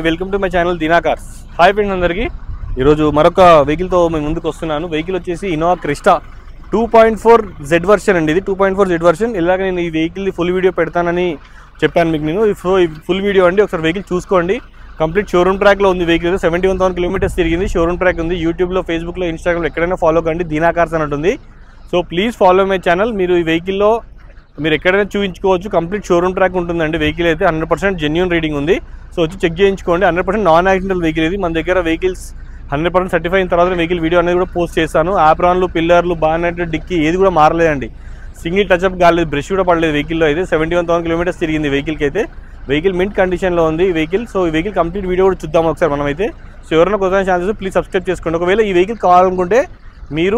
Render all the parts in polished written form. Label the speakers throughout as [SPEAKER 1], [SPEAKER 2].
[SPEAKER 1] Welcome to my channel Deena cars. Hi friends అందరికీ. ఈరోజు మరొక వెహికల్తో మేము ముందుకు వస్తున్నాను. వెహికల్ వచ్చేసి ఇన్నోవా క్రిస్టా 2.4 Z వర్షన్ అండి. ఇది 2.4 Z వర్షన్. ఇలాగ నేను ఈ వెహికల్ ఫుల్ వీడియో పెడతానని చెప్పాను మీకు నేను. సో ఈ ఫుల్ వీడియో అండి, ఒకసారి వెహికల్ చూసుకోండి. కంప్లీట్ షోరూమ్ ట్రాక్లో ఉంది వెహికల్. 71,000 కిలోమీటర్స్ తిరిగింది. షోరూమ్ ట్రాక్ ఉంది. యూట్యూబ్లో, ఫేస్బుక్లో, ఇన్స్టాగ్రామ్లో ఎక్కడైనా ఫాలో కండి, దీనా కార్స్ అని ఉంటుంది. So please follow my channel. మీరు ఈ వెహికల్లో మీరు ఎక్కడైనా చూపించుకోవచ్చు. కంప్లీట్ షోరూమ్ ట్రాక్ ఉంటుందండి. వెహికల్ అయితే 100% జెన్యూన్ రీడింగ్ ఉంది. సో వచ్చి చెక్ చేయించుకోండి. 100% నాన్ యాక్సిడెంటల్ వెహికల్ ఇది. మన దగ్గర వెహికల్స్ 100% సర్టిఫై అయిన తర్వాత వెహికల్ వీడియో అనేది కూడా పోస్ట్ చేస్తాను. ఆప్రాన్లు, పిల్లర్లు, బానెట్, డిక్కీ ఏది కూడా మారలేదండి. సింగిల్ టచ్అప్ కాలేదు, బ్రష్ కూడా పడలేదు వెహికల్లో అయితే. 71,000 కిలోమీటర్స్ తిరిగింది వెహికల్కి అయితే. వెహికల్ మింట్ కండిషన్లో ఉంది వెహికల్. సో ఈ వెహికల్ కంప్లీట్ వీడియో కూడా చూద్దాం ఒకసారి మనమైతే. సో ఎవరైనా కొత్త ఛాన్సెస్ ప్లీజ్ సబ్స్క్రైబ్ చేసుకోండి. ఒకవేళ ఈ వెహికల్ కావాలనుకుంటే మీరు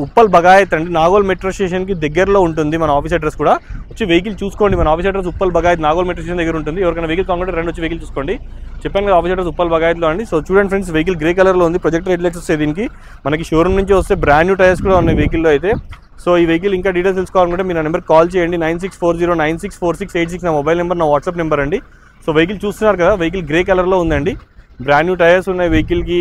[SPEAKER 1] ఉప్పల్ బగాయత్ అండి, నాగోల్ మెట్రో స్టేషన్కి దగ్గరలో ఉంటుంది మన ఆఫీస్ అడ్రస్ కూడా. వచ్చి వెహికల్ చూసుకోండి. మన office address Uppal Bagayat, Nagole metro station దగ్గర ఉంటుంది. ఎవరికైనా వెహికల్ కావాలంటే రెండు వచ్చి వెహికల్ చూసుకోండి. చెప్పాను కదా ఆఫీస్ అడ్రస్ ఉప్పల్ బగాయత్లో అండి. సో చూడండి ఫ్రెండ్స్, వెహికల్ గ్రే కలర్లో ఉంది. ప్రొజెక్టర్ హెడ్ లైట్స్ వస్తాయి దీనికి. మనకి షోరూమ్ నుంచి వస్తే బ్రాండ్ న్యూ టైర్స్ కూడా ఉన్నాయి వెహికల్లో అయితే. సో ఈ వెహికల్ ఇంకా డీటెయిల్స్ తెలుసుకోవాలనుకుంటే మీరు నా నెంబర్ కాల్ చేయండి. 9640964686 నా మొబైల్ నెంబర్, నా వాట్సాప్ నెంబర్ అండి. సో వెహికల్ చూస్తున్నారు కదా, వెహికల్ గ్రే కలర్లో ఉందండి. బ్రాండ్ న్యూ టైర్స్ ఉన్నాయి వెహికల్కి.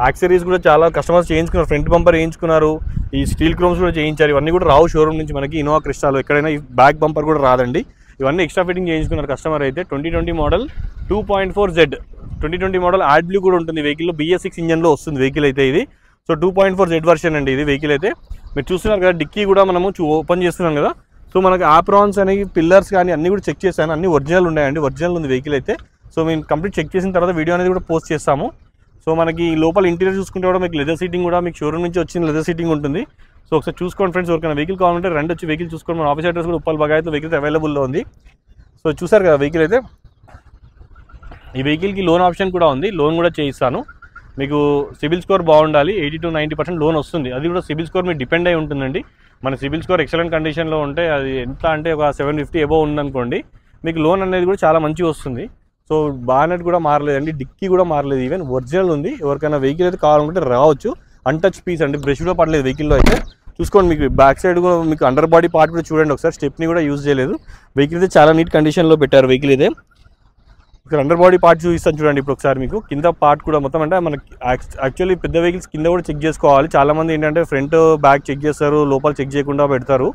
[SPEAKER 1] యాక్సరీస్ కూడా చాలా కస్టమర్స్ చేయించుకున్నారు. ఫ్రంట్ బంపర్ చేయించుకున్నారు, ఈ స్టీల్ క్రోమ్స్ కూడా చేయించారు. ఇవన్నీ కూడా రావు షోరూమ్ నుంచి మనకి ఇన్నోవా క్రిస్టాలో. ఎక్కడైనా ఈ బ్యాక్ బంపర్ కూడా రాదండి. ఇవన్నీ ఎక్స్ట్రా ఫిట్టింగ్ చేయించుకున్నారు కస్టమర్ అయితే. 2020 model 2.4 Z 2020 model add blue కూడా ఉంటుంది వెహికల్లో. BS6 ఇంజన్లో వస్తుంది వెహికల్ అయితే ఇది. సో 2.4 Z వర్షన్ అండి ఇది వెహికల్ అయితే. మీరు చూస్తున్నారు కదా, డిక్కీ కూడా మనము ఓపెన్ చేస్తున్నాం కదా. సో మనకి ఆప్రాన్స్ అనేవి, పిల్లర్స్ కానీ అన్నీ కూడా చెక్ చేశాను. అన్ని ఒరిజినల్ ఉన్నాయండి. ఒరిజినల్ ఉంది వెహికల్ అయితే. సో మేము కంప్లీట్ చెక్ చేసిన తర్వాత వీడియో అనేది కూడా పోస్ట్ చేస్తాము. సో మనకి లోపల ఇంటీరియర్ చూసుకుంటే కూడా మీకు లెదర్ సీటింగ్ కూడా మీకు షోరూమ్ నుంచి వచ్చిన లెదర్ సీటింగ్ ఉంటుంది. సో ఒకసారి చూసుకోండి ఫ్రెండ్స్. ఎవరికైనా వెహికల్ కావాలంటే రెండు వచ్చి వెహికల్ చూసుకోండి. మన ఆఫీస్ అడ్రస్ కూడా ఉప్పల్ బగాయత్లో వెహికల్ అవైలబుల్లో ఉంది. సో చూసారు కదా వెహికల్ అయితే. ఈ వెహికల్కి లోన్ ఆప్షన్ కూడా ఉంది. లోన్ కూడా చేయిస్తాను. మీకు సిబిల్ స్కోర్ బాగుండాలి. 80 to 90% లోన్ వస్తుంది. అది కూడా సిబిల్ స్కోర్ మీకు డిపెండ్ అయి ఉంటుందండి. మన సిబిల్ స్కోర్ ఎక్సలెంట్ కండిషన్లో ఉంటే, అది ఎంత అంటే ఒక 750 అబోవ్ ఉందనుకోండి, మీకు లోన్ అనేది కూడా చాలా మంచిగా వస్తుంది. సో బానెట్ కూడా మారలేదండి, డిక్కీ కూడా మారలేదు, ఈవెన్ ఒరిజినల్ ఉంది. ఎవరికైనా వెహికల్ అయితే కావాలనుకుంటే రావచ్చు. అన్టచ్ పీస్ అండి, బ్రష్ కూడా పడలేదు వెహికల్లో అయితే. చూసుకోండి. మీకు బ్యాక్ సైడ్ కూడా మీకు అండర్ బాడీ పార్ట్ కూడా చూడండి ఒకసారి. స్టెప్ని కూడా యూజ్ చేయలేదు. వెహికల్ అయితే చాలా నీట్ కండిషన్లో పెట్టారు వెహికల్ అయితే. ఇక్కడ అండర్ బాడీ పార్ట్ చూపిస్తాను చూడండి ఇప్పుడు ఒకసారి మీకు. కింద పార్ట్ కూడా మొత్తం అంటే మనకి యాక్చువల్లీ పెద్ద వెహికల్స్ కింద కూడా చెక్ చేసుకోవాలి. చాలామంది ఏంటంటే ఫ్రంట్ బ్యాక్ చెక్ చేస్తారు, లోపల చెక్ చేయకుండా పెడతారు.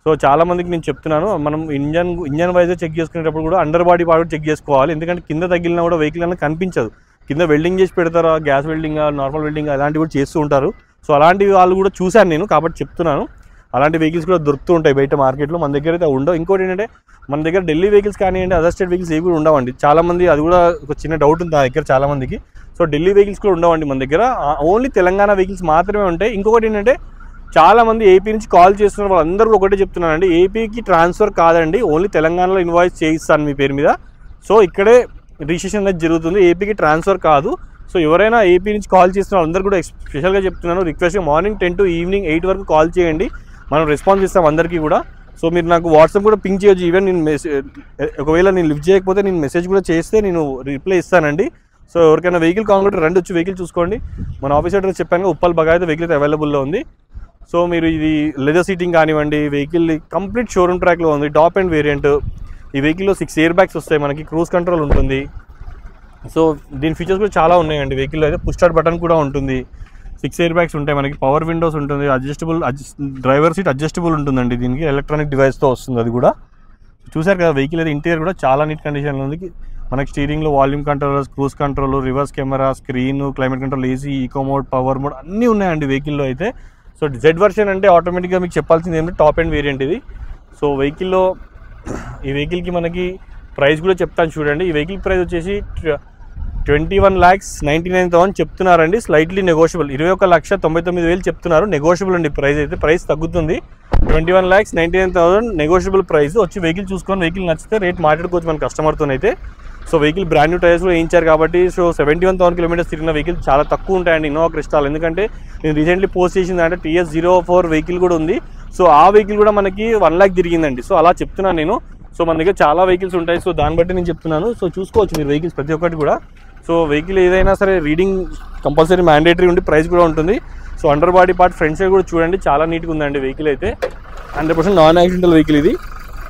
[SPEAKER 1] సో చాలామందికి నేను చెప్తున్నాను, మనం ఇంజన్ వైజ్ చెక్ చేసుకునేటప్పుడు కూడా అండర్ బాడీ పార్ట్ చెక్ చేసుకోవాలి. ఎందుకంటే కింద తగిలినా కూడా వెహికల్ అనేది కనిపించదు. కింద వెల్డింగ్ చేసి పెడతారు, గ్యాస్ వెల్డింగ్, నార్మల్ వెల్డింగ్ అలాంటివి కూడా చేస్తూ ఉంటారు. సో అలాంటి వాళ్ళు కూడా చూశాను నేను, కాబట్టి చెప్తున్నాను. అలాంటి వెహికల్స్ కూడా దొరుకుతూ ఉంటాయి బయట మార్కెట్లో. మన దగ్గర అయితే ఉండవు. ఇంకోటి ఏంటంటే మన దగ్గర ఢిల్లీ వెహికల్స్ కానివ్వండి, అదర్ స్టేట్ వెహికల్స్ ఏవి కూడా ఉండవండి. చాలామంది అది కూడా ఒక చిన్న డౌట్ ఉంది నా దగ్గర చాలామందికి. సో ఢిల్లీ వెహికల్స్ కూడా ఉండవండి మన దగ్గర. ఓన్లీ తెలంగాణ వెహికల్స్ మాత్రమే ఉంటాయి. ఇంకొకటి ఏంటంటే చాలామంది ఏపీ నుంచి కాల్ చేస్తున్నారు. వాళ్ళందరూ ఒకటే చెప్తున్నానండి, ఏపీకి ట్రాన్స్ఫర్ కాదండి, ఓన్లీ తెలంగాణలో ఇన్వాయిస్ చేయిస్తాను మీ పేరు మీద. సో ఇక్కడే రిజిస్ట్రేషన్ అనేది జరుగుతుంది, ఏపీకి ట్రాన్స్ఫర్ కాదు. సో ఎవరైనా ఏపీ నుంచి కాల్ చేస్తున్న వాళ్ళందరూ కూడా స్పెషల్గా చెప్తున్నాను, రిక్వెస్ట్గా మార్నింగ్ 10 to ఈవినింగ్ 8 వరకు కాల్ చేయండి. మనం రెస్పాన్స్ ఇస్తాం అందరికీ కూడా. సో మీరు నాకు వాట్సాప్ కూడా పింక్ చేయొచ్చు. ఈవెన్ నేను ఒకవేళ నేను లిఫ్ట్ చేయకపోతే నేను మెసేజ్ కూడా చేస్తే నేను రిప్లై ఇస్తానండి. సో ఎవరికైనా వెహికల్ కావాలంటే రెండు వచ్చి వెహికల్ చూసుకోండి. మన ఆఫీస్ అడ్రస్ చెప్పాను, ఉప్పల్ బగాయత్ వెహికల్ అయితే అవైలబుల్లో ఉంది. సో మీరు ఇది లెదర్ సీటింగ్ కానివ్వండి, వెహికల్ కంప్లీట్ షోరూమ్ ట్రాక్లో ఉంది. Top and variant. ఈ వెహికల్లో 6 ఎయిర్ బ్యాగ్స్ వస్తాయి మనకి. క్రూజ్ కంట్రోల్ ఉంటుంది. సో దీని ఫీచర్స్ కూడా చాలా ఉన్నాయండి వెహికల్లో అయితే. పుష్ స్టార్ట్ బటన్ కూడా ఉంటుంది. 6 ఎయిర్ బ్యాగ్స్ ఉంటాయి మనకి. పవర్ విండోస్ ఉంటుంది. డ్రైవర్ సీట్ అడ్జస్టబుల్ ఉంటుందండి దీనికి. ఎలక్ట్రానిక్ డివైస్తో వస్తుంది అది కూడా. చూసారు కదా వెహికల్ అయితే. ఇంటీరియర్ కూడా చాలా నీట్ కండిషన్లో ఉంది. మనకి స్టీరింగ్లో volume controllers, cruise control, reverse camera, screen, climate control, AC, eco mode, power mode అన్నీ ఉన్నాయండి వెహికల్లో అయితే. సో Z వర్షన్ అంటే ఆటోమేటిక్గా మీకు చెప్పాల్సింది ఏంటంటే టాప్ అండ్ వేరియంట్ ఇది. సో వెహికల్లో ఈ వెహికల్కి మనకి ప్రైస్ కూడా చెప్తాను చూడండి. ఈ వెహికల్ ప్రైస్ వచ్చేసి 21,99,000 చెప్తున్నారండి. Slightly negotiable. 21,99,000 చెప్తున్నారు. నెగోషియబుల్ అండి ప్రైస్ అయితే. ప్రైస్ తగ్గుతుంది. 21,99,000 నెగోషియబుల్ ప్రైస్. వచ్చి వెహికల్ చూసుకొని వెహికల్ నచ్చితే రేట్ మాట్లాడుకోవచ్చు మన కస్టమర్తోనైతే. So vehicle brand new tyres కూడా వేయించారు కాబట్టి. సో 71,000 కిలోమీటర్స్ తిరిగిన వెహికల్ చాలా తక్కువ ఉంటాయండి ఇన్నోవా క్రిస్టాల్. ఎందుకంటే నేను రీసెంట్లీ పోస్ట్ చేసింది అంటే TS04 వెహికల్ కూడా ఉంది. సో ఆ వెహికల్ కూడా మనకి 1 lakh తిరిగిందండి. సో అలా చెప్తున్నాను నేను. సో మన దగ్గర చాలా వెహికల్స్ ఉంటాయి. సో దాన్ని బట్టి నేను చెప్తున్నాను. సో చూసుకోవచ్చు మీరు వెహికల్స్ ప్రతి ఒక్కటి కూడా. సో వెహికల్ ఏదైనా సరే రీడింగ్ కంపల్సరీ మ్యాండేటరీ ఉండి ప్రైస్ కూడా ఉంటుంది. So under body part front side కూడా చూడండి, చాలా నీట్గా ఉందండి వెహికల్ అయితే. 100% నాన్ యాక్సిడెంటల్ వెహికల్ ఇది.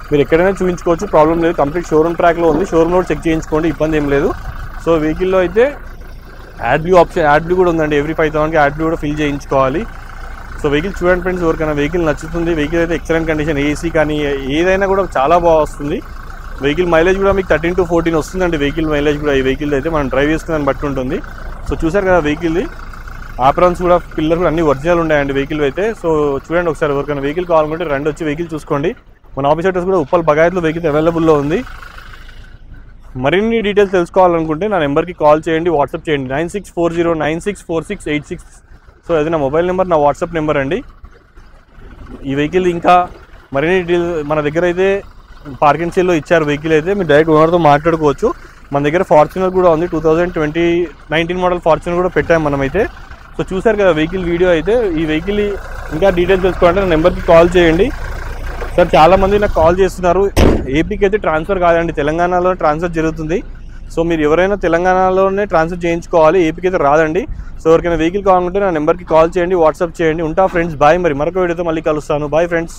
[SPEAKER 1] మీరు ఎక్కడైనా చూపించుకోవచ్చు, ప్రాబ్లం లేదు. కంప్లీట్ షోరూమ్ ట్రాక్లో ఉంది. షోరూమ్లో చెక్ చేయించుకోండి, ఇబ్బంది ఏం లేదు. సో సో వెహికల్లో అయితే యాడ్ బ్లూ కూడా ఉందండి. ఎవ్రీ 5,000కి యాడ్ బ్లూ కూడా ఫిల్ చేయించుకోవాలి. సో వెహికల్ చూడండి ఫ్రెండ్స్, ఎవరికైనా వెహికల్ నచ్చుతుంది. వెహికల్ అయితే ఎక్సలెంట్ కండిషన్, ఏసీ కానీ ఏదైనా కూడా చాలా బాగా వస్తుంది. వెహికల్ మైలేజ్ కూడా మీకు 13 to 14 వస్తుందండి. వెహికల్ మైలేజ్ కూడా ఈ వెహికల్ అయితే మనం డ్రైవ్ చేసుకుని బట్టి ఉంటుంది. సో చూసారు కదా వెహికల్ది ఆప్రాన్స్ కూడా, పిల్లర్ కూడా అన్ని ఒరిజినల్ ఉన్నాయండి వెహికల్ అయితే. సో చూడండి ఒకసారి, ఎవరికైనా వెహికల్ కావాలనుకుంటే రండి, వచ్చి వెహికల్ చూసుకోండి. మన ఆఫీస్ అడ్రస్ కూడా ఉప్పల్ బగాయత్లో వెహికల్ అవైలబుల్లో ఉంది. మరిన్ని డీటెయిల్స్ తెలుసుకోవాలనుకుంటే నా నెంబర్కి కాల్ చేయండి, వాట్సాప్ చేయండి 9640964686. సో అది నా మొబైల్ నెంబర్, నా వాట్సాప్ నెంబర్ అండి. ఈ వెహికల్ ఇంకా మరిన్ని డీటెయిల్స్ మన దగ్గర అయితే పార్కింగ్ సేల్లో ఇచ్చారు. వెహికల్ అయితే మీరు డైరెక్ట్ ఓనర్తో మాట్లాడుకోవచ్చు. మన దగ్గర ఫార్చునర్ కూడా ఉంది, 2019 మోడల్ ఫార్చునర్ కూడా పెట్టాము మనమైతే. సో చూసారు కదా వెహికల్ వీడియో అయితే. ఈ వెహికల్ ఇంకా డీటెయిల్స్ తెలుసుకోవాలంటే నా నెంబర్కి కాల్ చేయండి. సార్ చాలామంది నాకు కాల్ చేస్తున్నారు. ఏపీకి అయితే ట్రాన్స్ఫర్ కాదండి, తెలంగాణలో ట్రాన్స్ఫర్ జరుగుతుంది. సో మీరు ఎవరైనా తెలంగాణలోనే ట్రాన్స్ఫర్ చేయించుకోవాలి, ఏపీకి అయితే రాదండి. సో ఎవరికైనా వెహికల్ కావాలంటే నా నెంబర్కి కాల్ చేయండి, వాట్సాప్ చేయండి. ఉంటా ఫ్రెండ్స్, బాయ్. మరి మరొక వీడియోతో మళ్ళీ కలుస్తాను. Bye friends.